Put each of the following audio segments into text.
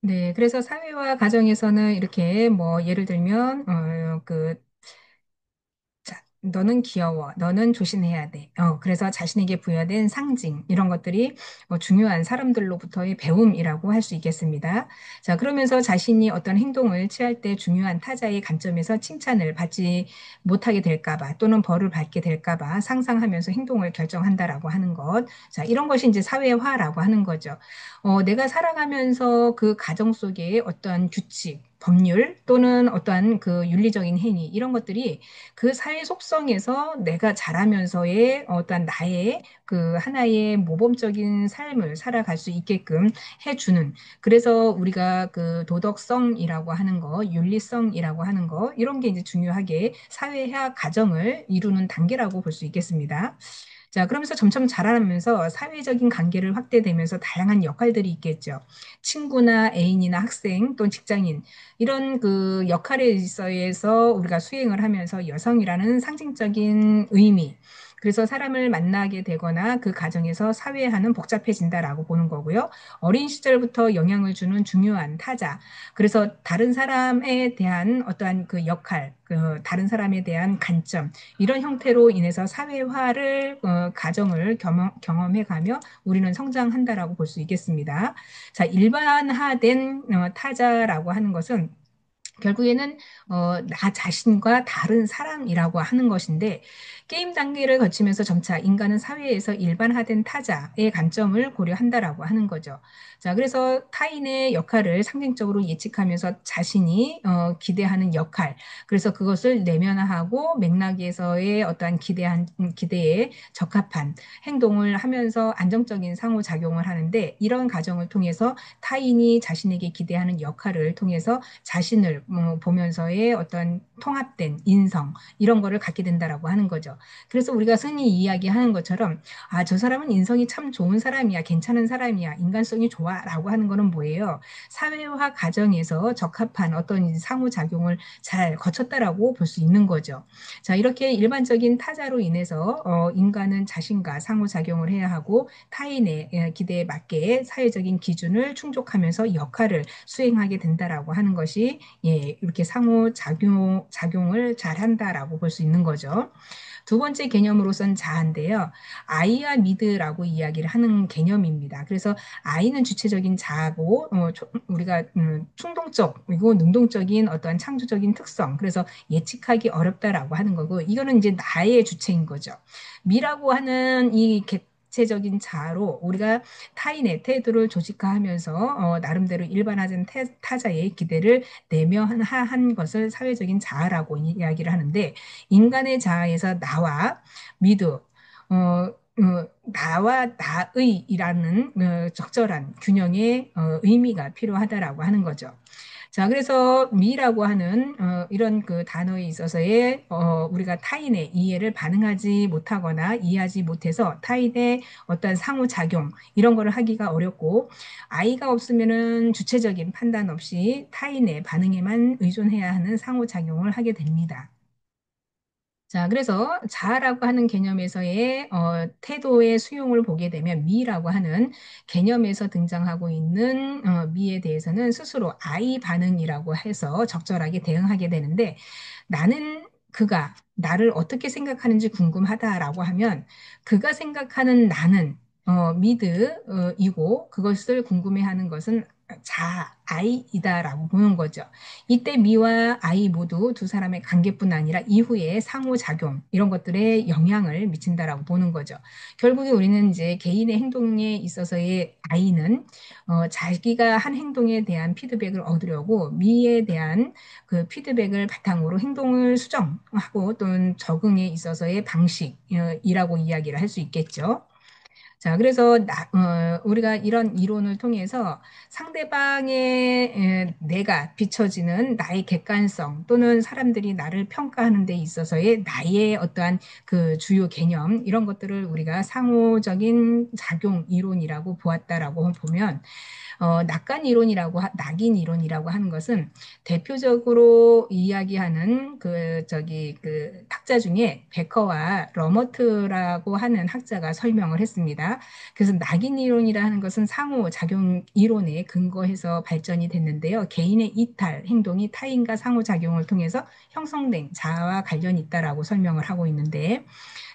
네, 그래서 사회와 가정에서는 이렇게 뭐 예를 들면 자, 너는 귀여워. 너는 조심해야 돼. 그래서 자신에게 부여된 상징, 이런 것들이 중요한 사람들로부터의 배움이라고 할 수 있겠습니다. 자, 그러면서 자신이 어떤 행동을 취할 때 중요한 타자의 관점에서 칭찬을 받지 못하게 될까봐 또는 벌을 받게 될까봐 상상하면서 행동을 결정한다라고 하는 것. 자, 이런 것이 이제 사회화라고 하는 거죠. 내가 살아가면서 그 가정 속에 어떠한 규칙, 법률 또는 어떠한 그 윤리적인 행위 이런 것들이 그 사회 속성에서 내가 자라면서의 어떤 나의 그 하나의 모범적인 삶을 살아갈 수 있게끔 해주는 그래서 우리가 그 도덕성이라고 하는 거, 윤리성이라고 하는 거 이런 게 이제 중요하게 사회화 가정을 이루는 단계라고 볼 수 있겠습니다. 자, 그러면서 점점 자라나면서 사회적인 관계를 확대되면서 다양한 역할들이 있겠죠. 친구나 애인이나 학생 또는 직장인 이런 그 역할에 있어서 우리가 수행을 하면서 여성이라는 상징적인 의미 그래서 사람을 만나게 되거나 그 가정에서 사회화는 복잡해진다라고 보는 거고요. 어린 시절부터 영향을 주는 중요한 타자. 그래서 다른 사람에 대한 어떠한 그 역할, 그 다른 사람에 대한 관점, 이런 형태로 인해서 사회화를 가정을 경험해가며 우리는 성장한다라고 볼 수 있겠습니다. 자, 일반화된 타자라고 하는 것은 결국에는 나 자신과 다른 사람이라고 하는 것인데 게임 단계를 거치면서 점차 인간은 사회에서 일반화된 타자의 관점을 고려한다라고 하는 거죠. 자, 그래서 타인의 역할을 상징적으로 예측하면서 자신이 기대하는 역할, 그래서 그것을 내면화하고 맥락에서의 어떠한 기대에 적합한 행동을 하면서 안정적인 상호작용을 하는데 이런 과정을 통해서 타인이 자신에게 기대하는 역할을 통해서 자신을 보면서의 어떤 통합된 인성 이런 거를 갖게 된다라고 하는 거죠. 그래서 우리가 흔히 이야기하는 것처럼 아, 저 사람은 인성이 참 좋은 사람이야, 괜찮은 사람이야, 인간성이 좋아라고 하는 거는 뭐예요? 사회화 과정에서 적합한 어떤 상호작용을 잘 거쳤다라고 볼 수 있는 거죠. 자, 이렇게 일반적인 타자로 인해서 인간은 자신과 상호작용을 해야 하고 타인의 기대에 맞게 사회적인 기준을 충족하면서 역할을 수행하게 된다라고 하는 것이 이렇게 작용을 잘 한다라고 볼 수 있는 거죠. 두 번째 개념으로선 자아인데요. 아이와 미드라고 이야기를 하는 개념입니다. 그래서 아이는 주체적인 자아고 우리가 충동적이고 능동적인 어떠한 창조적인 특성 그래서 예측하기 어렵다라고 하는 거고 이거는 이제 나의 주체인 거죠. 미라고 하는 이 객체적인 자아로 우리가 타인의 태도를 조직화하면서 나름대로 일반화된 타자의 기대를 내면화한 것을 사회적인 자아라고 이야기를 하는데 인간의 자아에서 나와 미드, 나와 나의이라는 적절한 균형의 의미가 필요하다라고 하는 거죠. 자, 그래서 미라고 하는 이런 그 단어에 있어서의 우리가 타인의 이해를 반응하지 못하거나 이해하지 못해서 타인의 어떤 상호작용 이런 거를 하기가 어렵고 아이가 없으면은 주체적인 판단 없이 타인의 반응에만 의존해야 하는 상호작용을 하게 됩니다. 자, 그래서 자아라고 하는 개념에서의 태도의 수용을 보게 되면 미라고 하는 개념에서 등장하고 있는 미에 대해서는 스스로 아이 반응이라고 해서 적절하게 대응하게 되는데 나는 그가 나를 어떻게 생각하는지 궁금하다라고 하면 그가 생각하는 나는 미드이고 그것을 궁금해하는 것은 아이이다라고 보는 거죠. 이때 미와 아이 모두 두 사람의 관계뿐 아니라 이후의 상호작용 이런 것들에 영향을 미친다라고 보는 거죠. 결국에 우리는 이제 개인의 행동에 있어서의 아이는 자기가 한 행동에 대한 피드백을 얻으려고 미에 대한 그 피드백을 바탕으로 행동을 수정하고 또는 적응에 있어서의 방식이라고 이야기를 할 수 있겠죠. 자, 그래서 우리가 이런 이론을 통해서 상대방의 내가 비춰지는 나의 객관성 또는 사람들이 나를 평가하는 데 있어서의 나의 어떠한 그 주요 개념 이런 것들을 우리가 상호적인 작용 이론이라고 보았다라고 보면 낙인 이론이라고 하는 것은 대표적으로 이야기하는 그 학자 중에 베커와 러머트라고 하는 학자가 설명을 했습니다. 있습니다. 그래서 낙인 이론이라 하는 것은 상호작용 이론에 근거해서 발전이 됐는데요. 개인의 이탈 행동이 타인과 상호작용을 통해서 형성된 자아와 관련이 있다라고 설명을 하고 있는데,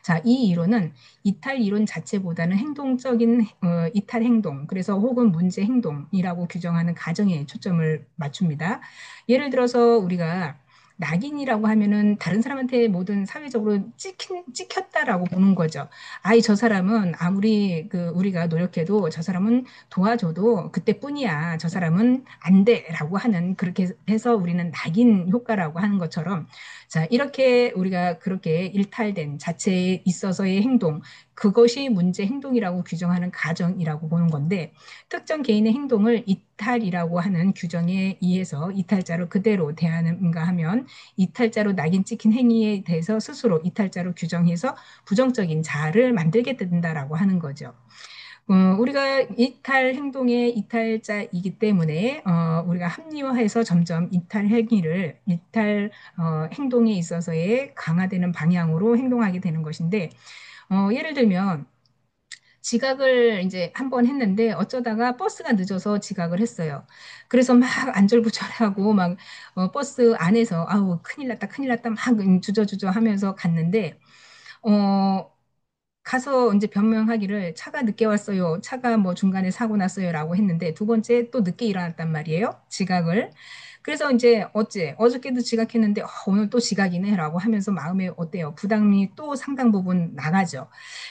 자, 이 이론은 이탈 이론 자체보다는 행동적인 이탈 행동, 그래서 혹은 문제 행동이라고 규정하는 가정에 초점을 맞춥니다. 예를 들어서 우리가 낙인이라고 하면은 다른 사람한테 모든 사회적으로 찍혔다라고 보는 거죠. 아이, 저 사람은 아무리 우리가 노력해도 저 사람은 도와줘도 그때뿐이야. 저 사람은 안 돼라고 하는, 그렇게 해서 우리는 낙인 효과라고 하는 것처럼, 자, 이렇게 우리가 그렇게 일탈된 자체에 있어서의 행동, 그것이 문제 행동이라고 규정하는 가정이라고 보는 건데, 특정 개인의 행동을 이탈이라고 하는 규정에 의해서 이탈자로 그대로 대하는가 하면 이탈자로 낙인 찍힌 행위에 대해서 스스로 이탈자로 규정해서 부정적인 자아를 만들게 된다라고 하는 거죠. 우리가 이탈 행동의 이탈자이기 때문에 우리가 합리화해서 점점 이탈 행동에 있어서의 강화되는 방향으로 행동하게 되는 것인데, 예를 들면 지각을 이제 한 번 했는데 어쩌다가 버스가 늦어서 지각을 했어요. 그래서 막 안절부절하고 막 버스 안에서 아우 큰일 났다 큰일 났다 막 주저주저 하면서 갔는데, 어, 가서 이제 변명하기를 차가 늦게 왔어요. 차가 뭐 중간에 사고 났어요라고 했는데 두 번째 또 늦게 일어났단 말이에요. 지각을. 그래서 이제 어저께도 지각했는데 오늘 또 지각이네라고 하면서 마음에 어때요? 부담이 또 상당 부분 나가죠.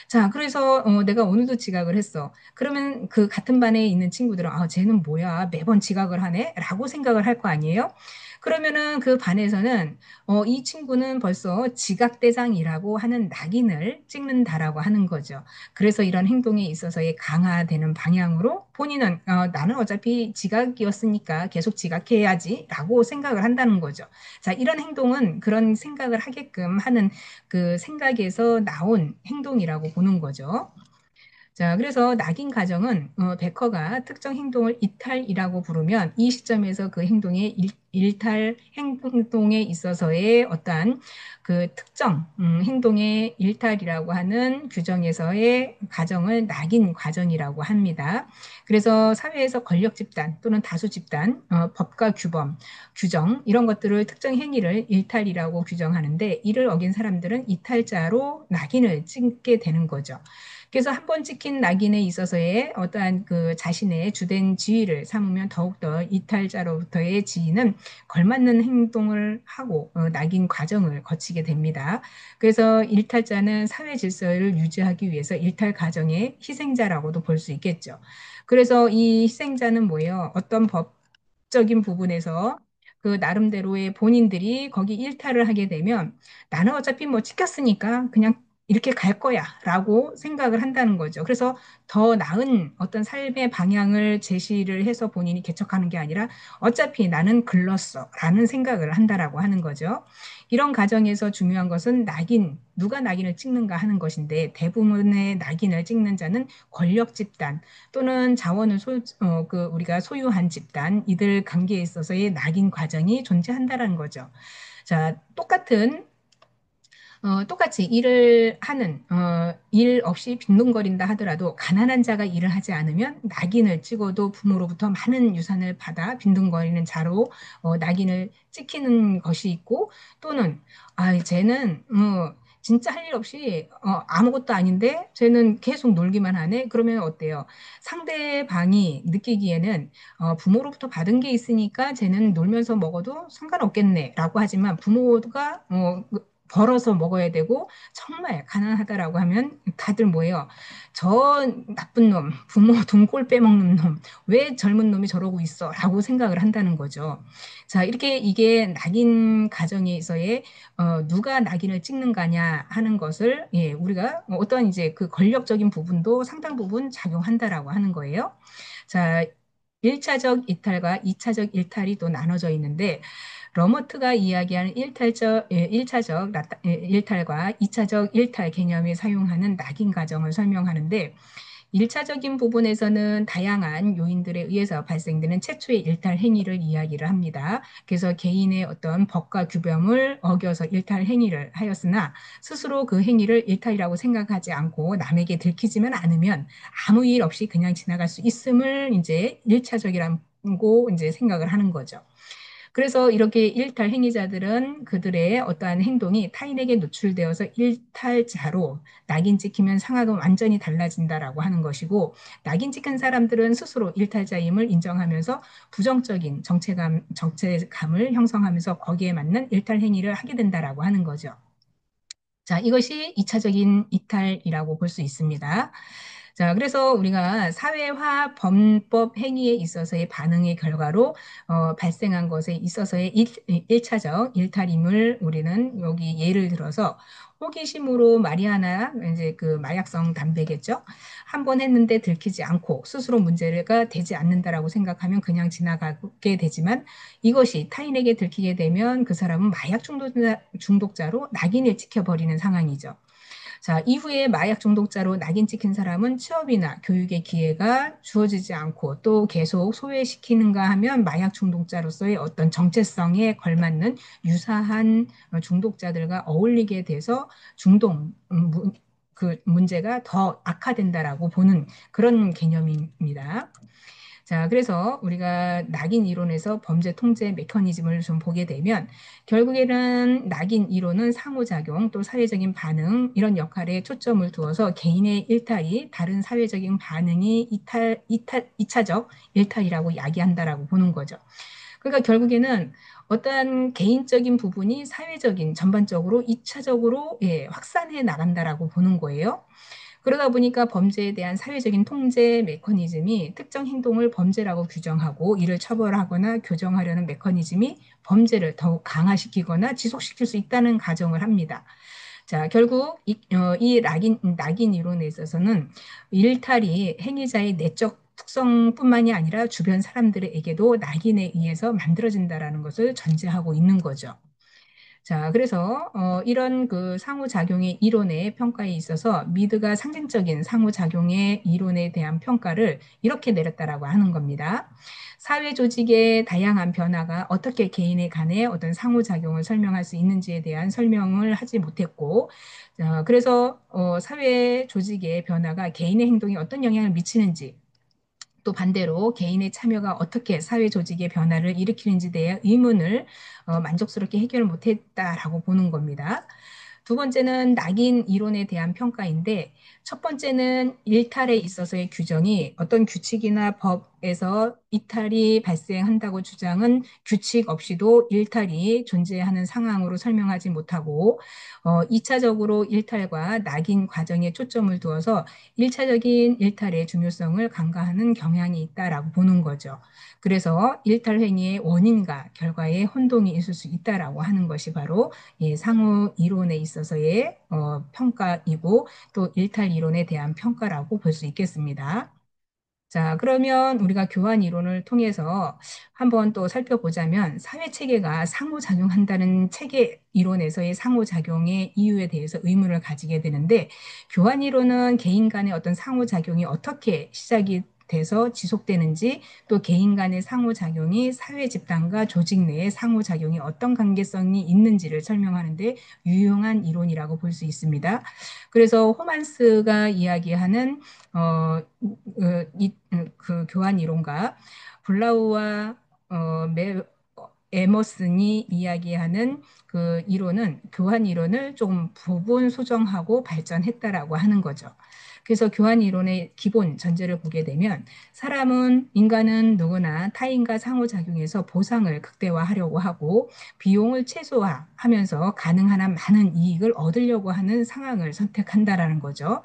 자, 그래서 내가 오늘도 지각을 했어. 그러면 그 같은 반에 있는 친구들은 아, 쟤는 뭐야? 매번 지각을 하네?라고 생각을 할 거 아니에요? 그러면은 그 반에서는 이 친구는 벌써 지각대장이라고 하는 낙인을 찍는다라고 하는 거죠. 그래서 이런 행동에 있어서의 강화되는 방향으로 본인은 나는 어차피 지각이었으니까 계속 지각해야지라고 생각을 한다는 거죠. 자, 이런 행동은 그런 생각을 하게끔 하는 그 생각에서 나온 행동이라고 보는 거죠. 자, 그래서 낙인 가정은 베커가 특정 행동을 이탈이라고 부르면 이 시점에서 그 행동의 일탈 행동에 있어서의 어떠한 그 특정 행동의 일탈이라고 하는 규정에서의 가정을 낙인 과정이라고 합니다. 그래서 사회에서 권력 집단 또는 다수 집단, 법과 규범, 규정 이런 것들을 특정 행위를 일탈이라고 규정하는데 이를 어긴 사람들은 이탈자로 낙인을 찍게 되는 거죠. 그래서 한 번 찍힌 낙인에 있어서의 어떠한 그 자신의 주된 지위를 삼으면 더욱더 이탈자로부터의 지위는 걸맞는 행동을 하고 낙인 과정을 거치게 됩니다. 그래서 일탈자는 사회 질서를 유지하기 위해서 일탈 과정의 희생자라고도 볼 수 있겠죠. 그래서 이 희생자는 뭐예요? 어떤 법적인 부분에서 그 나름대로의 본인들이 거기 일탈을 하게 되면 나는 어차피 뭐 찍혔으니까 그냥 이렇게 갈 거야 라고 생각을 한다는 거죠. 그래서 더 나은 어떤 삶의 방향을 제시를 해서 본인이 개척하는 게 아니라 어차피 나는 글렀어 라는 생각을 한다라고 하는 거죠. 이런 과정에서 중요한 것은 누가 낙인을 찍는가 하는 것인데 대부분의 낙인을 찍는 자는 권력 집단 또는 자원을 우리가 소유한 집단 이들 관계에 있어서의 낙인 과정이 존재한다라는 거죠. 자, 똑같이 일을 하는, 일 없이 빈둥거린다 하더라도 가난한 자가 일을 하지 않으면 낙인을 찍어도 부모로부터 많은 유산을 받아 빈둥거리는 자로 낙인을 찍히는 것이 있고 또는, 아, 쟤는, 진짜 할 일 없이 아무것도 아닌데 쟤는 계속 놀기만 하네? 그러면 어때요? 상대방이 느끼기에는 부모로부터 받은 게 있으니까 쟤는 놀면서 먹어도 상관없겠네 라고 하지만 부모가 벌어서 먹어야 되고 정말 가난하다라고 하면 다들 뭐예요? 저 나쁜 놈, 부모 돈꼴 빼먹는 놈, 왜 젊은 놈이 저러고 있어? 라고 생각을 한다는 거죠. 자, 이렇게 이게 낙인 가정에서의 누가 낙인을 찍는가냐 하는 것을 예, 우리가 어떤 이제 그 권력적인 부분도 상당 부분 작용한다라고 하는 거예요. 자, 1차적 이탈과 2차적 일탈이 또 나눠져 있는데 러머트가 이야기하는 일차적 일탈과 2차적 일탈 개념이 사용하는 낙인 과정을 설명하는데 일차적인 부분에서는 다양한 요인들에 의해서 발생되는 최초의 일탈 행위를 이야기를 합니다. 그래서 개인의 어떤 법과 규범을 어겨서 일탈 행위를 하였으나 스스로 그 행위를 일탈이라고 생각하지 않고 남에게 들키지만 않으면 아무 일 없이 그냥 지나갈 수 있음을 이제 일차적이라고 이제 생각을 하는 거죠. 그래서 이렇게 일탈 행위자들은 그들의 어떠한 행동이 타인에게 노출되어서 일탈자로 낙인 찍히면 상황은 완전히 달라진다라고 하는 것이고, 낙인 찍힌 사람들은 스스로 일탈자임을 인정하면서 부정적인 정체감을 형성하면서 거기에 맞는 일탈 행위를 하게 된다라고 하는 거죠. 자, 이것이 2차적인 이탈이라고 볼 수 있습니다. 자, 그래서 우리가 사회화 범법 행위에 있어서의 반응의 결과로 발생한 것에 있어서의 일차적 일탈임을 우리는 여기 예를 들어서 호기심으로 마리아나 이제 그 마약성 담배겠죠. 한 번 했는데 들키지 않고 스스로 문제가 되지 않는다라고 생각하면 그냥 지나가게 되지만 이것이 타인에게 들키게 되면 그 사람은 마약 중독자로 낙인을 찍혀버리는 상황이죠. 자, 이후에 마약 중독자로 낙인 찍힌 사람은 취업이나 교육의 기회가 주어지지 않고 또 계속 소외시키는가 하면 마약 중독자로서의 어떤 정체성에 걸맞는 유사한 중독자들과 어울리게 돼서 중독 그 문제가 더 악화된다라고 보는 그런 개념입니다. 자, 그래서 우리가 낙인 이론에서 범죄 통제 메커니즘을 좀 보게 되면 결국에는 낙인 이론은 상호작용 또 사회적인 반응 이런 역할에 초점을 두어서 개인의 일탈이 다른 사회적인 반응이 이차적 일탈이라고 야기한다라고 보는 거죠. 그러니까 결국에는 어떠한 개인적인 부분이 사회적인 전반적으로 이차적으로 확산해 나간다라고 보는 거예요. 그러다 보니까 범죄에 대한 사회적인 통제 메커니즘이 특정 행동을 범죄라고 규정하고 이를 처벌하거나 교정하려는 메커니즘이 범죄를 더욱 강화시키거나 지속시킬 수 있다는 가정을 합니다. 자, 결국 이 낙인 이론에 있어서는 일탈이 행위자의 내적 특성뿐만이 아니라 주변 사람들에게도 낙인에 의해서 만들어진다라는 것을 전제하고 있는 거죠. 자, 그래서 이런 그 상호작용의 이론의 평가에 있어서 미드가 상징적인 상호작용의 이론에 대한 평가를 이렇게 내렸다라고 하는 겁니다. 사회 조직의 다양한 변화가 어떻게 개인의 간의 어떤 상호작용을 설명할 수 있는지에 대한 설명을 하지 못했고, 그래서 사회 조직의 변화가 개인의 행동에 어떤 영향을 미치는지 또 반대로 개인의 참여가 어떻게 사회 조직의 변화를 일으키는지 대해 의문을 만족스럽게 해결을 못했다라고 보는 겁니다. 두 번째는 낙인 이론에 대한 평가인데 첫 번째는 일탈에 있어서의 규정이 어떤 규칙이나 법에서 이탈이 발생한다고 주장은 규칙 없이도 일탈이 존재하는 상황으로 설명하지 못하고 2차적으로 일탈과 낙인 과정에 초점을 두어서 1차적인 일탈의 중요성을 간과하는 경향이 있다라고 보는 거죠. 그래서 일탈 행위의 원인과 결과에 혼동이 있을 수 있다라고 하는 것이 바로 상호 이론에 있어서의 평가이고 또 일탈 이론에 대한 평가라고 볼 수 있겠습니다. 자, 그러면 우리가 교환 이론을 통해서 한번 또 살펴보자면 사회 체계가 상호작용한다는 체계 이론에서의 상호작용의 이유에 대해서 의문을 가지게 되는데 교환 이론은 개인 간의 어떤 상호작용이 어떻게 시작이 돼서 지속되는지 또 개인 간의 상호작용이 사회 집단과 조직 내의 상호작용이 어떤 관계성이 있는지를 설명하는데 유용한 이론이라고 볼 수 있습니다. 그래서 호만스가 이야기하는 그 교환 이론과 블라우와 에머슨이 이야기하는 그 이론은 교환 이론을 좀 부분 수정하고 발전했다라고 하는 거죠. 그래서 교환 이론의 기본 전제를 보게 되면 인간은 누구나 타인과 상호작용해서 보상을 극대화하려고 하고 비용을 최소화하면서 가능한 한 많은 이익을 얻으려고 하는 상황을 선택한다라는 거죠.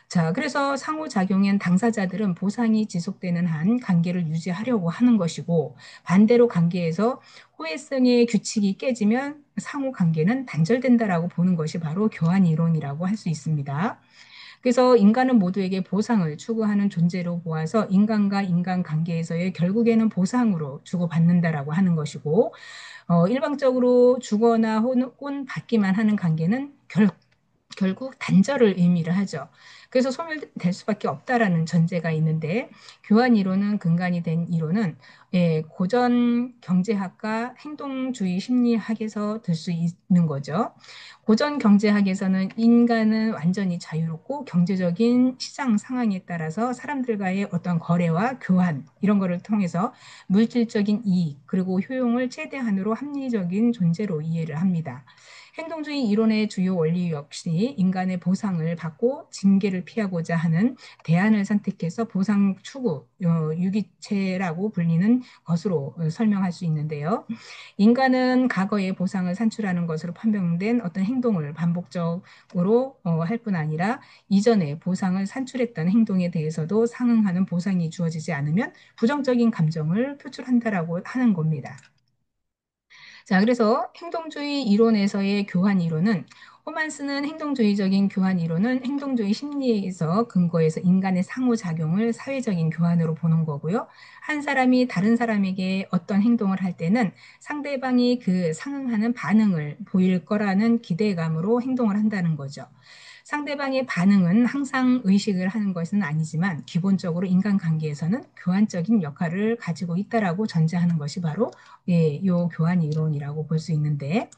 자, 그래서 상호작용엔 당사자들은 보상이 지속되는 한 관계를 유지하려고 하는 것이고 반대로 관계에서 호혜성의 규칙이 깨지면 상호관계는 단절된다라고 보는 것이 바로 교환 이론이라고 할 수 있습니다. 그래서 인간은 모두에게 보상을 추구하는 존재로 보아서 인간과 인간 관계에서의 결국에는 보상으로 주고받는다라고 하는 것이고 일방적으로 주거나 혹은 받기만 하는 관계는 결국 단절을 의미를 하죠. 그래서 소멸될 수밖에 없다라는 전제가 있는데 교환 이론은 근간이 된 이론은 고전 경제학과 행동주의 심리학에서 들 수 있는 거죠. 고전 경제학에서는 인간은 완전히 자유롭고 경제적인 시장 상황에 따라서 사람들과의 어떤 거래와 교환 이런 거를 통해서 물질적인 이익 그리고 효용을 최대한으로 합리적인 존재로 이해를 합니다. 행동주의 이론의 주요 원리 역시 인간의 보상을 받고 징계를 피하고자 하는 대안을 선택해서 보상 추구, 유기체라고 불리는 것으로 설명할 수 있는데요. 인간은 과거의 보상을 산출하는 것으로 판명된 어떤 행동을 반복적으로 할 뿐 아니라 이전에 보상을 산출했던 행동에 대해서도 상응하는 보상이 주어지지 않으면 부정적인 감정을 표출한다라고 하는 겁니다. 자, 그래서 행동주의 이론에서의 교환 이론은 호만스는 행동주의적인 교환 이론은 행동주의 심리에서 근거해서 인간의 상호작용을 사회적인 교환으로 보는 거고요. 한 사람이 다른 사람에게 어떤 행동을 할 때는 상대방이 그 상응하는 반응을 보일 거라는 기대감으로 행동을 한다는 거죠. 상대방의 반응은 항상 의식을 하는 것은 아니지만 기본적으로 인간관계에서는 교환적인 역할을 가지고 있다라고 전제하는 것이 바로 요 교환 이론이라고 볼 수 있는데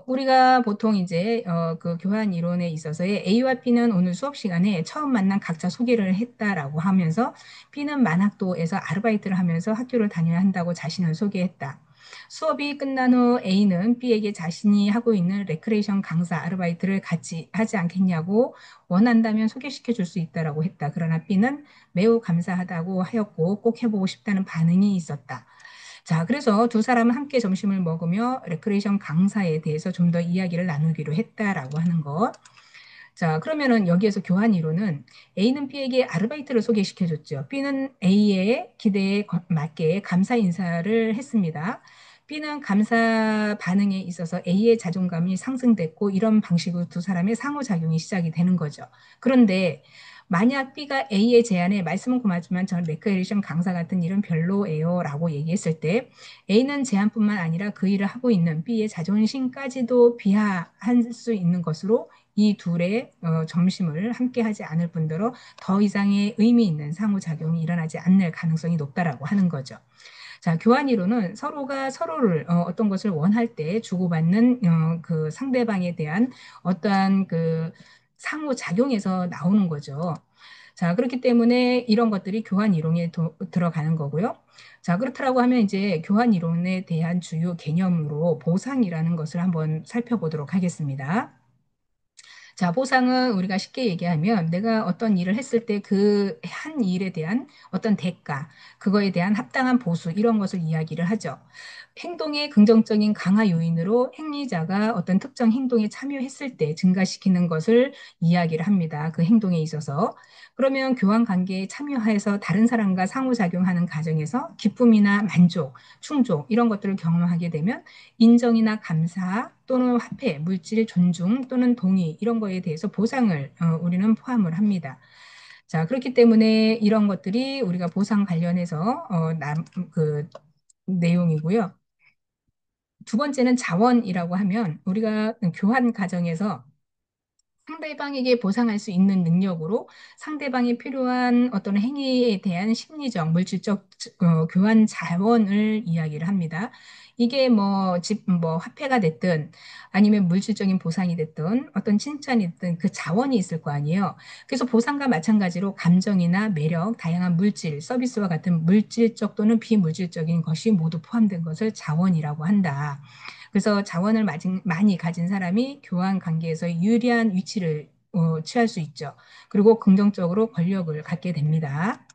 우리가 보통 이제 그 교환 이론에 있어서의 A와 B는 오늘 수업 시간에 처음 만난 각자 소개를 했다라고 하면서 B는 만학도에서 아르바이트를 하면서 학교를 다녀야 한다고 자신을 소개했다. 수업이 끝난 후 A는 B에게 자신이 하고 있는 레크레이션 강사 아르바이트를 같이 하지 않겠냐고 원한다면 소개시켜 줄 수 있다라고 했다. 그러나 B는 매우 감사하다고 하였고 꼭 해보고 싶다는 반응이 있었다. 자, 그래서 두 사람은 함께 점심을 먹으며 레크레이션 강사에 대해서 좀 더 이야기를 나누기로 했다라고 하는 것. 자, 그러면은 여기에서 교환 이론은 A는 B에게 아르바이트를 소개시켜줬죠. B는 A의 기대에 맞게 감사 인사를 했습니다. B는 감사 반응에 있어서 A의 자존감이 상승됐고 이런 방식으로 두 사람의 상호작용이 시작이 되는 거죠. 그런데 만약 B가 A의 제안에 말씀은 고맙지만 전 레크레이션 강사 같은 일은 별로예요 라고 얘기했을 때 A는 제안뿐만 아니라 그 일을 하고 있는 B의 자존심까지도 비하할 수 있는 것으로 이 둘의 점심을 함께 하지 않을 뿐더러 더 이상의 의미 있는 상호작용이 일어나지 않을 가능성이 높다라고 하는 거죠. 자, 교환 이론은 서로가 서로를 어떤 것을 원할 때 주고받는 그 상대방에 대한 어떠한 그 상호작용에서 나오는 거죠. 자, 그렇기 때문에 이런 것들이 교환 이론에 들어가는 거고요. 자, 그렇다고 하면 이제 교환 이론에 대한 주요 개념으로 보상이라는 것을 한번 살펴보도록 하겠습니다. 자, 보상은 우리가 쉽게 얘기하면 내가 어떤 일을 했을 때 그 한 일에 대한 어떤 대가, 그거에 대한 합당한 보수, 이런 것을 이야기를 하죠. 행동의 긍정적인 강화 요인으로 행위자가 어떤 특정 행동에 참여했을 때 증가시키는 것을 이야기를 합니다. 그 행동에 있어서. 그러면 교환 관계에 참여해서 다른 사람과 상호작용하는 과정에서 기쁨이나 만족, 충족, 이런 것들을 경험하게 되면 인정이나 감사 또는 화폐, 물질 존중 또는 동의 이런 거에 대해서 보상을 우리는 포함을 합니다. 자, 그렇기 때문에 이런 것들이 우리가 보상 관련해서 그 내용이고요. 두 번째는 자원이라고 하면 우리가 교환 과정에서 상대방에게 보상할 수 있는 능력으로 상대방이 필요한 어떤 행위에 대한 심리적, 물질적 교환 자원을 이야기를 합니다. 이게 뭐 뭐 화폐가 됐든 아니면 물질적인 보상이 됐든 어떤 칭찬이 됐든 그 자원이 있을 거 아니에요. 그래서 보상과 마찬가지로 감정이나 매력, 다양한 물질, 서비스와 같은 물질적 또는 비물질적인 것이 모두 포함된 것을 자원이라고 한다. 그래서 자원을 많이 가진 사람이 교환 관계에서 유리한 위치를 취할 수 있죠. 그리고 긍정적으로 권력을 갖게 됩니다.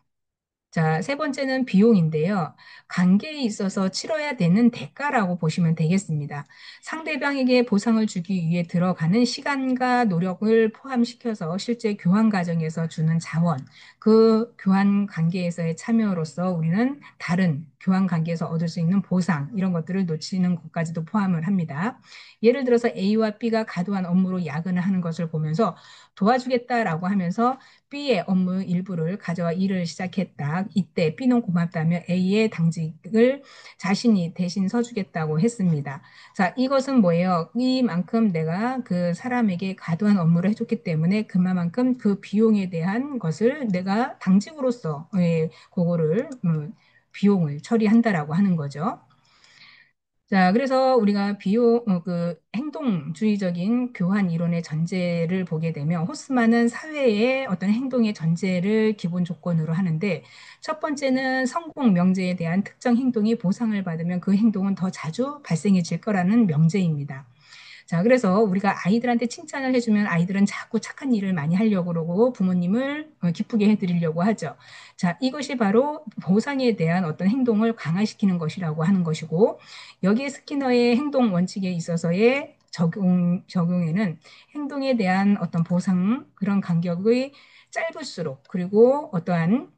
자, 세 번째는 비용인데요. 관계에 있어서 치러야 되는 대가라고 보시면 되겠습니다. 상대방에게 보상을 주기 위해 들어가는 시간과 노력을 포함시켜서 실제 교환 과정에서 주는 자원, 그 교환 관계에서의 참여로서 우리는 다른 교환 관계에서 얻을 수 있는 보상, 이런 것들을 놓치는 것까지도 포함을 합니다. 예를 들어서 A와 B가 과도한 업무로 야근을 하는 것을 보면서 도와주겠다라고 하면서 B의 업무 일부를 가져와 일을 시작했다. 이때 B는 고맙다며 A의 당직을 자신이 대신 서주겠다고 했습니다. 자, 이것은 뭐예요? 이만큼 내가 그 사람에게 과도한 업무를 해줬기 때문에 그만큼 그 비용에 대한 것을 내가 당직으로서 그거를 비용을 처리한다라고 하는 거죠. 자, 그래서 우리가 그 행동주의적인 교환 이론의 전제를 보게 되면 호스만은 사회의 어떤 행동의 전제를 기본 조건으로 하는데 첫 번째는 성공 명제에 대한 특정 행동이 보상을 받으면 그 행동은 더 자주 발생해질 거라는 명제입니다. 자, 그래서 우리가 아이들한테 칭찬을 해주면 아이들은 자꾸 착한 일을 많이 하려고 그러고 부모님을 기쁘게 해드리려고 하죠. 자, 이것이 바로 보상에 대한 어떤 행동을 강화시키는 것이라고 하는 것이고, 여기에 스키너의 행동 원칙에 있어서의 적용에는 행동에 대한 어떤 보상, 그런 간격의 짧을수록, 그리고 어떠한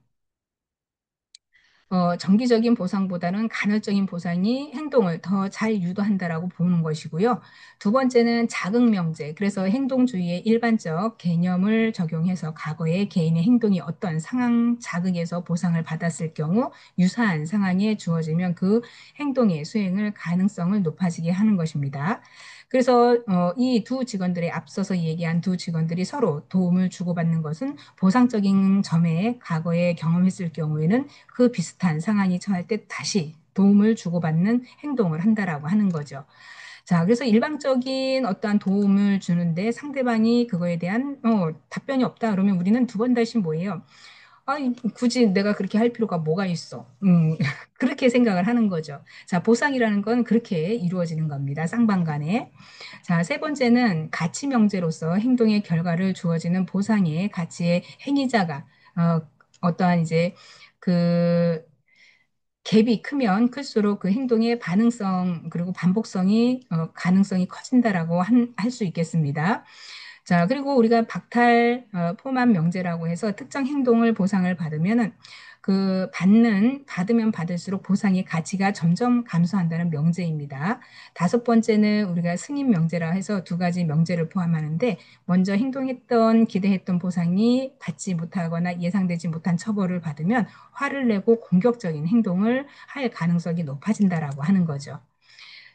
정기적인 보상보다는 간헐적인 보상이 행동을 더 잘 유도한다라고 보는 것이고요. 두 번째는 자극 명제. 그래서 행동주의의 일반적 개념을 적용해서 과거의 개인의 행동이 어떤 상황 자극에서 보상을 받았을 경우 유사한 상황에 주어지면 그 행동의 수행을 가능성을 높아지게 하는 것입니다. 그래서 이 두 직원들의 앞서서 얘기한 두 직원들이 서로 도움을 주고받는 것은 보상적인 점에 과거에 경험했을 경우에는 그 비슷한 상황이 처할 때 다시 도움을 주고받는 행동을 한다라고 하는 거죠. 자, 그래서 일방적인 어떠한 도움을 주는데 상대방이 그거에 대한 답변이 없다 그러면 우리는 두 번 다시 뭐예요? 아니, 굳이 내가 그렇게 할 필요가 뭐가 있어? 그렇게 생각을 하는 거죠. 자, 보상이라는 건 그렇게 이루어지는 겁니다. 쌍방간에. 자, 세 번째는 가치 명제로서 행동의 결과를 주어지는 보상의 가치의 행위자가 어떠한 이제 그 갭이 크면 클수록 그 행동의 반응성 그리고 반복성이 가능성이 커진다라고 할 수 있겠습니다. 자, 그리고 우리가 박탈 포만 명제라고 해서 특정 행동을 보상을 받으면은 받으면 받을수록 보상의 가치가 점점 감소한다는 명제입니다. 다섯 번째는 우리가 승인 명제라 해서 두 가지 명제를 포함하는데 먼저 행동했던 기대했던 보상이 받지 못하거나 예상되지 못한 처벌을 받으면 화를 내고 공격적인 행동을 할 가능성이 높아진다라고 하는 거죠.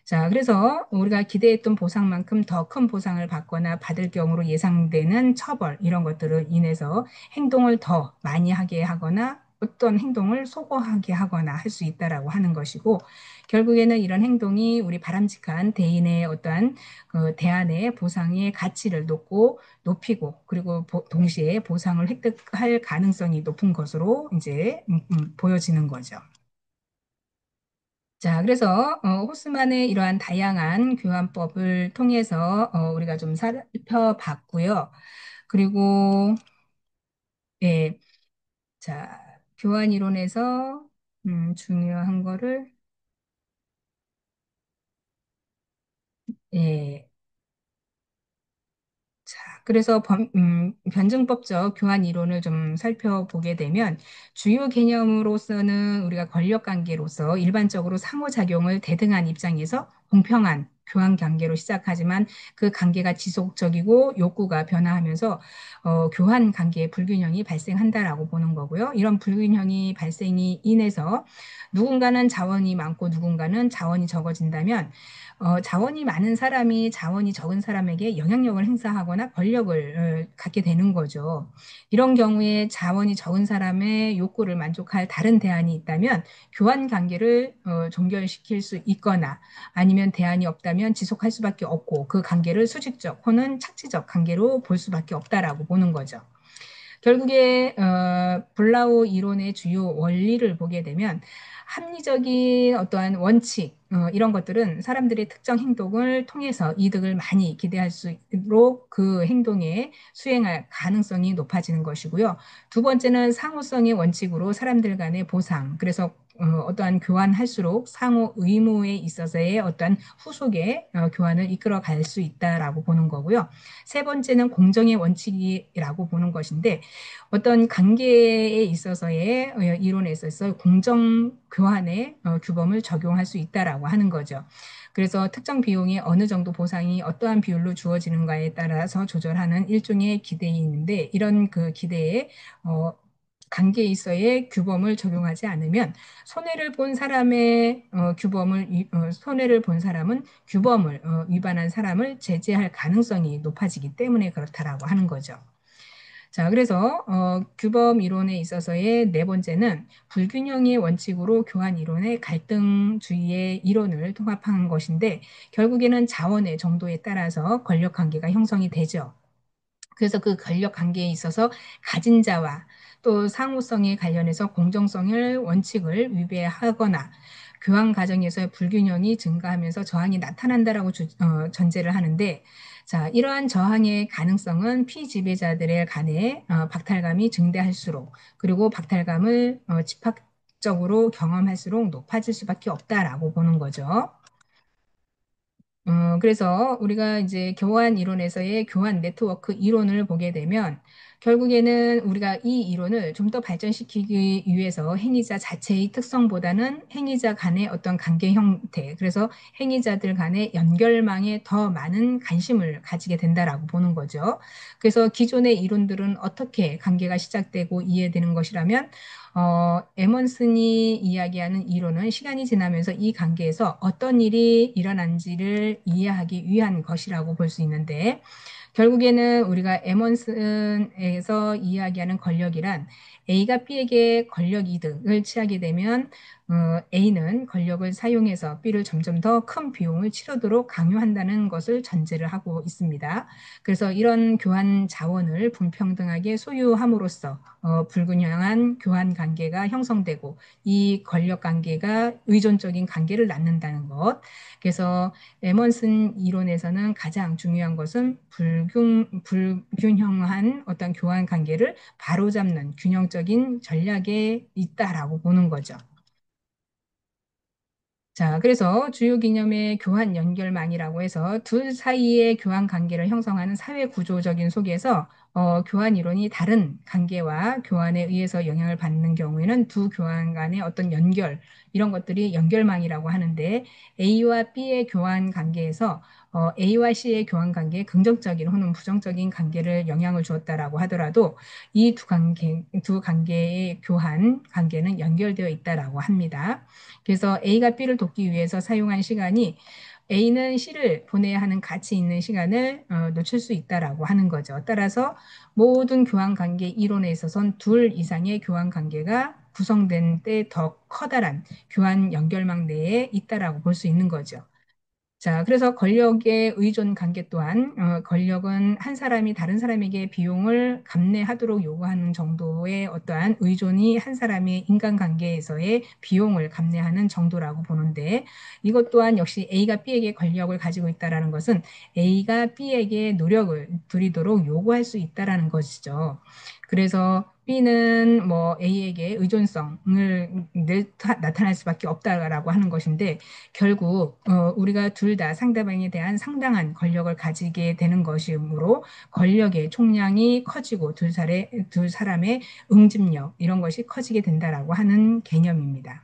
자, 그래서 우리가 기대했던 보상만큼 더 큰 보상을 받거나 받을 경우로 예상되는 처벌, 이런 것들을 인해서 행동을 더 많이 하게 하거나 어떤 행동을 소거하게 하거나 할 수 있다라고 하는 것이고, 결국에는 이런 행동이 우리 바람직한 대인의 어떠한 그 대안의 보상의 가치를 높이고, 그리고 동시에 보상을 획득할 가능성이 높은 것으로 이제 보여지는 거죠. 자, 그래서 호스만의 이러한 다양한 교환법을 통해서 우리가 좀 살펴봤고요. 그리고 예, 자, 교환 이론에서 중요한 거를 예, 자, 그래서 변증법적 교환 이론을 좀 살펴보게 되면 주요 개념으로서는 우리가 권력 관계로서 일반적으로 상호작용을 대등한 입장에서 공평한 교환 관계로 시작하지만 그 관계가 지속적이고 욕구가 변화하면서 교환 관계의 불균형이 발생한다라고 보는 거고요. 이런 불균형이 발생이 인해서 누군가는 자원이 많고 누군가는 자원이 적어진다면 자원이 많은 사람이 자원이 적은 사람에게 영향력을 행사하거나 권력을 갖게 되는 거죠. 이런 경우에 자원이 적은 사람의 욕구를 만족할 다른 대안이 있다면 교환 관계를 종결시킬 수 있거나 아니면 대안이 없다면 지속할 수밖에 없고 그 관계를 수직적 혹은 착지적 관계로 볼 수밖에 없다라고 보는 거죠. 결국에 블라우 이론의 주요 원리를 보게 되면 합리적인 어떠한 원칙 이런 것들은 사람들의 특정 행동을 통해서 이득을 많이 기대할 수 있도록 그 행동에 수행할 가능성이 높아지는 것이고요. 두 번째는 상호성의 원칙으로 사람들 간의 보상, 그래서 어떠한 교환할수록 상호 의무에 있어서의 어떠한 후속의 교환을 이끌어 갈 수 있다라고 보는 거고요. 세 번째는 공정의 원칙이라고 보는 것인데 어떤 관계에 있어서의 이론에 있어서 공정 교환의 규범을 적용할 수 있다라고 하는 거죠. 그래서 특정 비용이 어느 정도 보상이 어떠한 비율로 주어지는가에 따라서 조절하는 일종의 기대이 있는데 이런 그 기대에 어, 관계에 있어의 규범을 적용하지 않으면 손해를 본 사람의 손해를 본 사람은 규범을 위반한 사람을 제재할 가능성이 높아지기 때문에 그렇다라고 하는 거죠. 자, 그래서 규범 이론에 있어서의 네 번째는 불균형의 원칙으로 교환 이론의 갈등주의의 이론을 통합한 것인데 결국에는 자원의 정도에 따라서 권력 관계가 형성이 되죠. 그래서 그 권력 관계에 있어서 가진 자와 또 상호성에 관련해서 공정성을 원칙을 위배하거나 교환 과정에서의 불균형이 증가하면서 저항이 나타난다라고 전제를 하는데 자, 이러한 저항의 가능성은 피지배자들의 간에 박탈감이 증대할수록 그리고 박탈감을 집합적으로 경험할수록 높아질 수밖에 없다라고 보는 거죠. 그래서 우리가 이제 교환 이론에서의 교환 네트워크 이론을 보게 되면 결국에는 우리가 이 이론을 좀 더 발전시키기 위해서 행위자 자체의 특성보다는 행위자 간의 어떤 관계 형태, 그래서 행위자들 간의 연결망에 더 많은 관심을 가지게 된다라고 보는 거죠. 그래서 기존의 이론들은 어떻게 관계가 시작되고 이해되는 것이라면 에먼슨이 이야기하는 이론은 시간이 지나면서 이 관계에서 어떤 일이 일어난지를 이해하기 위한 것이라고 볼 수 있는데 결국에는 우리가 에먼슨에서 이야기하는 권력이란 A가 B에게 권력 이득을 취하게 되면 A는 권력을 사용해서 B를 점점 더 큰 비용을 치르도록 강요한다는 것을 전제를 하고 있습니다. 그래서 이런 교환 자원을 불평등하게 소유함으로써 불균형한 교환 관계가 형성되고 이 권력 관계가 의존적인 관계를 낳는다는 것. 그래서 에먼슨 이론에서는 가장 중요한 것은 불균형한 어떤 교환 관계를 바로잡는 균형적인 전략에 있다라고 보는 거죠. 자, 그래서 주요 개념의 교환 연결망이라고 해서 둘 사이의 교환 관계를 형성하는 사회 구조적인 속에서 교환 이론이 다른 관계와 교환에 의해서 영향을 받는 경우에는 두 교환 간의 어떤 연결, 이런 것들이 연결망이라고 하는데 A와 B의 교환 관계에서 A와 C의 교환 관계에 긍정적인 혹은 부정적인 관계를 영향을 주었다라고 하더라도 이 두 관계의 교환 관계는 연결되어 있다라고 합니다. 그래서 A가 B를 돕기 위해서 사용한 시간이 A는 C를 보내야 하는 가치 있는 시간을 놓칠 수 있다라고 하는 거죠. 따라서 모든 교환 관계 이론에 있어서는 둘 이상의 교환 관계가 구성된 때 더 커다란 교환 연결망 내에 있다라고 볼 수 있는 거죠. 자, 그래서 권력의 의존 관계 또한 권력은 한 사람이 다른 사람에게 비용을 감내하도록 요구하는 정도의 어떠한 의존이 한 사람의 인간관계에서의 비용을 감내하는 정도라고 보는데 이것 또한 역시 A가 B에게 권력을 가지고 있다는 것은 A가 B에게 노력을 들이도록 요구할 수 있다는 것이죠. 그래서 B는 뭐 A에게 의존성을 나타날 수밖에 없다라고 하는 것인데 결국 우리가 둘 다 상대방에 대한 상당한 권력을 가지게 되는 것이므로 권력의 총량이 커지고 둘 사람의 응집력 이런 것이 커지게 된다라고 하는 개념입니다.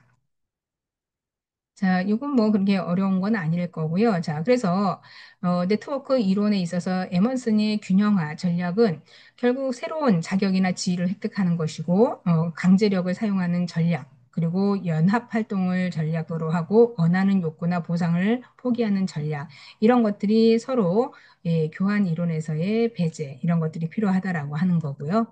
자, 이건 뭐 그렇게 어려운 건 아닐 거고요. 자, 그래서 네트워크 이론에 있어서 에먼슨의 균형화 전략은 결국 새로운 자격이나 지위를 획득하는 것이고 강제력을 사용하는 전략, 그리고 연합 활동을 전략으로 하고 원하는 욕구나 보상을 포기하는 전략, 이런 것들이 서로 교환 이론에서의 배제, 이런 것들이 필요하다라고 하는 거고요.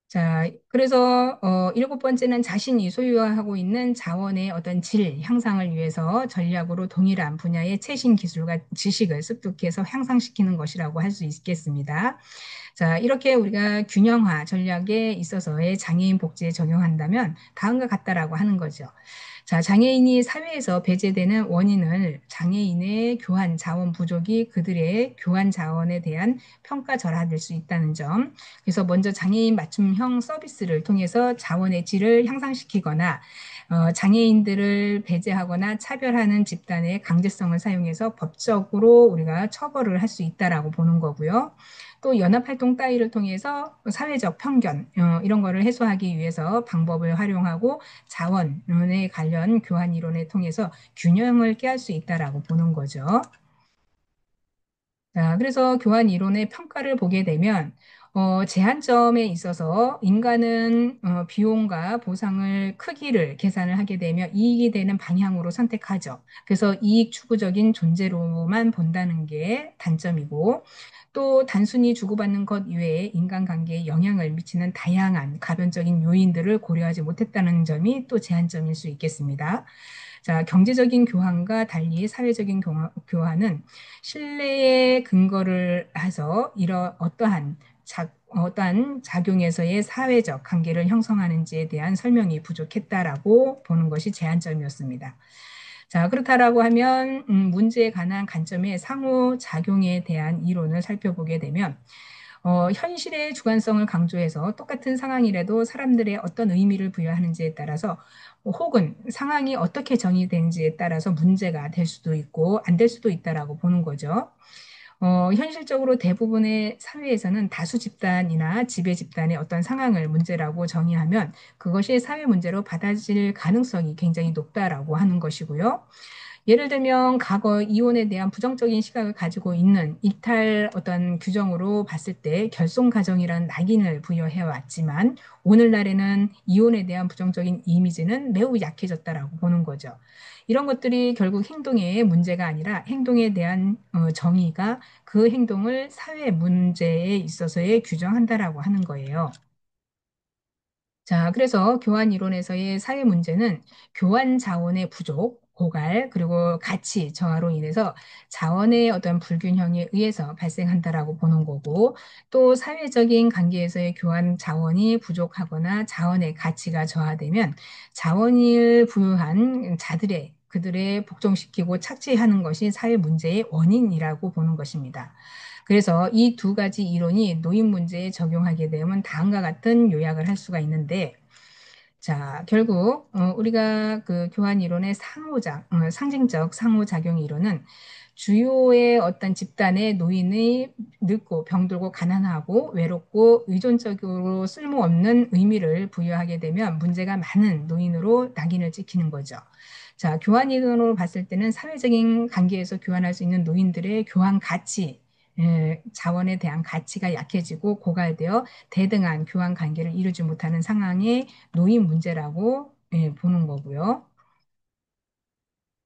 자, 그래서 일곱 번째는 자신이 소유하고 있는 자원의 어떤 질 향상을 위해서 전략으로 동일한 분야의 최신 기술과 지식을 습득해서 향상시키는 것이라고 할 수 있겠습니다. 자, 이렇게 우리가 균형화 전략에 있어서의 장애인 복지에 적용한다면 다음과 같다라고 하는 거죠. 자, 장애인이 사회에서 배제되는 원인을 장애인의 교환 자원 부족이 그들의 교환 자원에 대한 평가절하될 수 있다는 점. 그래서 먼저 장애인 맞춤형 서비스를 통해서 자원의 질을 향상시키거나 장애인들을 배제하거나 차별하는 집단의 강제성을 사용해서 법적으로 우리가 처벌을 할 수 있다라고 보는 거고요. 또 연합활동 따위를 통해서 사회적 편견 이런 거를 해소하기 위해서 방법을 활용하고 자원에 관련 교환 이론을 통해서 균형을 깨할 수 있다라고 보는 거죠. 자, 그래서 교환 이론의 평가를 보게 되면 제한점에 있어서 인간은 비용과 보상을 크기를 계산을 하게 되며 이익이 되는 방향으로 선택하죠. 그래서 이익 추구적인 존재로만 본다는 게 단점이고 또 단순히 주고받는 것 이외에 인간관계에 영향을 미치는 다양한 가변적인 요인들을 고려하지 못했다는 점이 또 제한점일 수 있겠습니다. 자, 경제적인 교환과 달리 사회적인 교환은 신뢰에 근거를 해서 이런 어떠한 작용에서의 사회적 관계를 형성하는지에 대한 설명이 부족했다라고 보는 것이 제한점이었습니다. 자, 그렇다라고 하면 문제에 관한 관점의 상호작용에 대한 이론을 살펴보게 되면 현실의 주관성을 강조해서 똑같은 상황이라도 사람들의 어떤 의미를 부여하는지에 따라서 혹은 상황이 어떻게 정의되는지에 따라서 문제가 될 수도 있고 안 될 수도 있다라고 보는 거죠. 현실적으로 대부분의 사회에서는 다수 집단이나 지배 집단의 어떤 상황을 문제라고 정의하면 그것이 사회 문제로 받아들일 가능성이 굉장히 높다라고 하는 것이고요. 예를 들면 과거 이혼에 대한 부정적인 시각을 가지고 있는 이탈 어떤 규정으로 봤을 때 결손 가정이라는 낙인을 부여해 왔지만 오늘날에는 이혼에 대한 부정적인 이미지는 매우 약해졌다라고 보는 거죠. 이런 것들이 결국 행동의 문제가 아니라 행동에 대한 정의가 그 행동을 사회 문제에 있어서의 규정한다라고 하는 거예요. 자, 그래서 교환 이론에서의 사회 문제는 교환 자원의 부족, 고갈, 그리고 가치 저하로 인해서 자원의 어떤 불균형에 의해서 발생한다라고 보는 거고, 또 사회적인 관계에서의 교환 자원이 부족하거나 자원의 가치가 저하되면 자원을 부여한 자들의 그들의 복종시키고 착취하는 것이 사회 문제의 원인이라고 보는 것입니다. 그래서 이 두 가지 이론이 노인 문제에 적용하게 되면 다음과 같은 요약을 할 수가 있는데, 자, 결국 우리가 그 교환 이론의 상징적 상호작용 이론은 주요의 어떤 집단의 노인이 늙고 병들고 가난하고 외롭고 의존적으로 쓸모없는 의미를 부여하게 되면 문제가 많은 노인으로 낙인을 찍히는 거죠. 자, 교환 이론으로 봤을 때는 사회적인 관계에서 교환할 수 있는 노인들의 교환 가치, 자원에 대한 가치가 약해지고 고갈되어 대등한 교환 관계를 이루지 못하는 상황에 노인 문제라고 보는 거고요.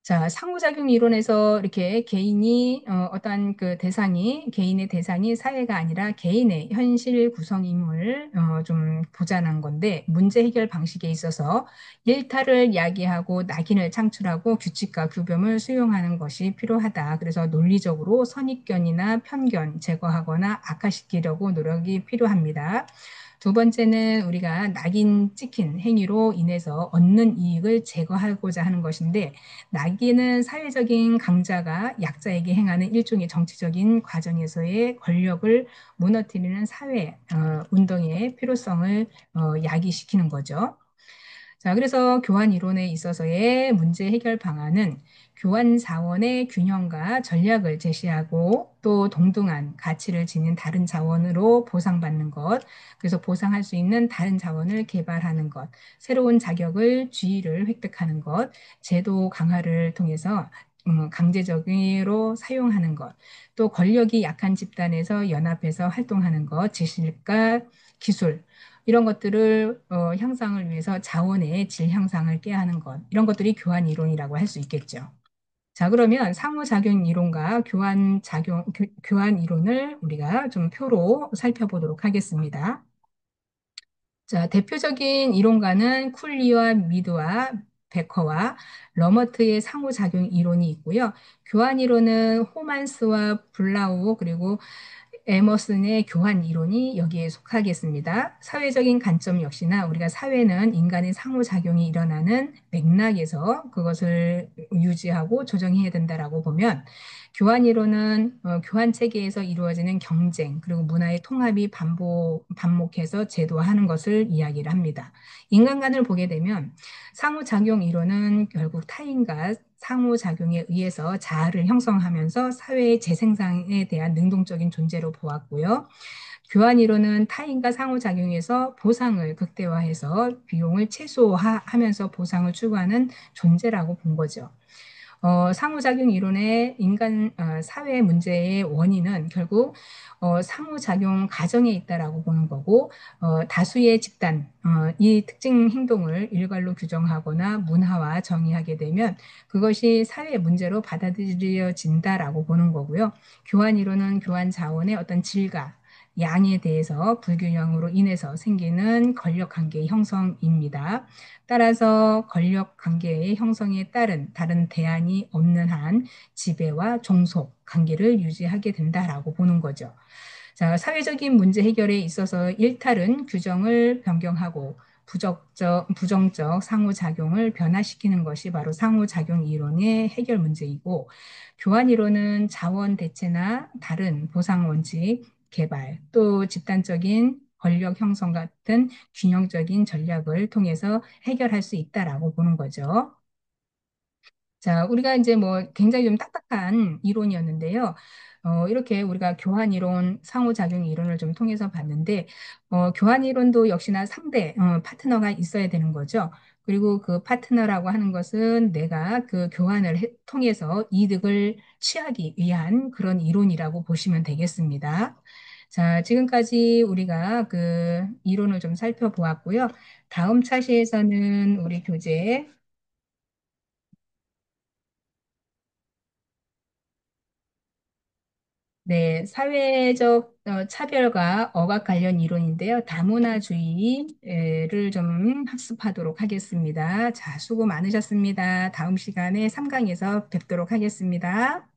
자, 상호작용 이론에서 이렇게 개인이 어떠한 그 대상이 개인의 대상이 사회가 아니라 개인의 현실 구성임을 좀 보자는 건데 문제 해결 방식에 있어서 일탈을 야기하고 낙인을 창출하고 규칙과 규범을 수용하는 것이 필요하다. 그래서 논리적으로 선입견이나 편견 제거하거나 악화시키려고 노력이 필요합니다. 두 번째는 우리가 낙인 찍힌 행위로 인해서 얻는 이익을 제거하고자 하는 것인데 낙인은 사회적인 강자가 약자에게 행하는 일종의 정치적인 과정에서의 권력을 무너뜨리는 사회 운동의 필요성을 야기시키는 거죠. 자, 그래서 교환 이론에 있어서의 문제 해결 방안은 교환 자원의 균형과 전략을 제시하고 또 동등한 가치를 지닌 다른 자원으로 보상받는 것, 그래서 보상할 수 있는 다른 자원을 개발하는 것, 새로운 자격을 지위를 획득하는 것, 제도 강화를 통해서 강제적으로 사용하는 것, 또 권력이 약한 집단에서 연합해서 활동하는 것, 지식과 기술, 이런 것들을 향상을 위해서 자원의 질 향상을 꾀하는 것, 이런 것들이 교환 이론이라고 할 수 있겠죠. 자, 그러면 상호작용 이론과 교환 이론을 우리가 좀 표로 살펴보도록 하겠습니다. 자, 대표적인 이론가는 쿨리와 미드와 베커와 러머트의 상호작용 이론이 있고요. 교환 이론은 호만스와 블라우 그리고 에머슨의 교환 이론이 여기에 속하겠습니다. 사회적인 관점 역시나 우리가 사회는 인간의 상호작용이 일어나는 맥락에서 그것을 유지하고 조정해야 된다라고 보면 교환 이론은 교환 체계에서 이루어지는 경쟁 그리고 문화의 통합이 반복해서 제도화하는 것을 이야기를 합니다. 인간관을 보게 되면 상호작용 이론은 결국 타인과 상호작용에 의해서 자아를 형성하면서 사회의 재생산에 대한 능동적인 존재로 보았고요. 교환 이론은 타인과 상호작용에서 보상을 극대화해서 비용을 최소화하면서 보상을 추구하는 존재라고 본 거죠. 상호작용 이론의 인간 사회 문제의 원인은 결국 상호작용 과정에 있다라고 보는 거고 다수의 집단 이 특징 행동을 일괄로 규정하거나 문화화 정의하게 되면 그것이 사회 문제로 받아들여진다라고 보는 거고요. 교환 이론은 교환 자원의 어떤 질과 양에 대해서 불균형으로 인해서 생기는 권력 관계 형성입니다. 따라서 권력 관계의 형성에 따른 다른 대안이 없는 한 지배와 종속 관계를 유지하게 된다라고 보는 거죠. 자, 사회적인 문제 해결에 있어서 일탈은 규정을 변경하고 부정적 상호작용을 변화시키는 것이 바로 상호작용 이론의 해결 문제이고, 교환 이론은 자원 대체나 다른 보상 원칙, 개발, 또 집단적인 권력 형성 같은 균형적인 전략을 통해서 해결할 수 있다라고 보는 거죠. 자, 우리가 이제 뭐 굉장히 좀 딱딱한 이론이었는데요. 이렇게 우리가 교환 이론, 상호작용 이론을 좀 통해서 봤는데, 교환 이론도 역시나 상대, 파트너가 있어야 되는 거죠. 그리고 그 파트너라고 하는 것은 내가 그 교환을 통해서 이득을 취하기 위한 그런 이론이라고 보시면 되겠습니다. 자, 지금까지 우리가 그 이론을 좀 살펴보았고요. 다음 차시에서는 우리 교재 네, 사회적 차별과 억압 관련 이론인데요. 다문화주의를 좀 학습하도록 하겠습니다. 자, 수고 많으셨습니다. 다음 시간에 3강에서 뵙도록 하겠습니다.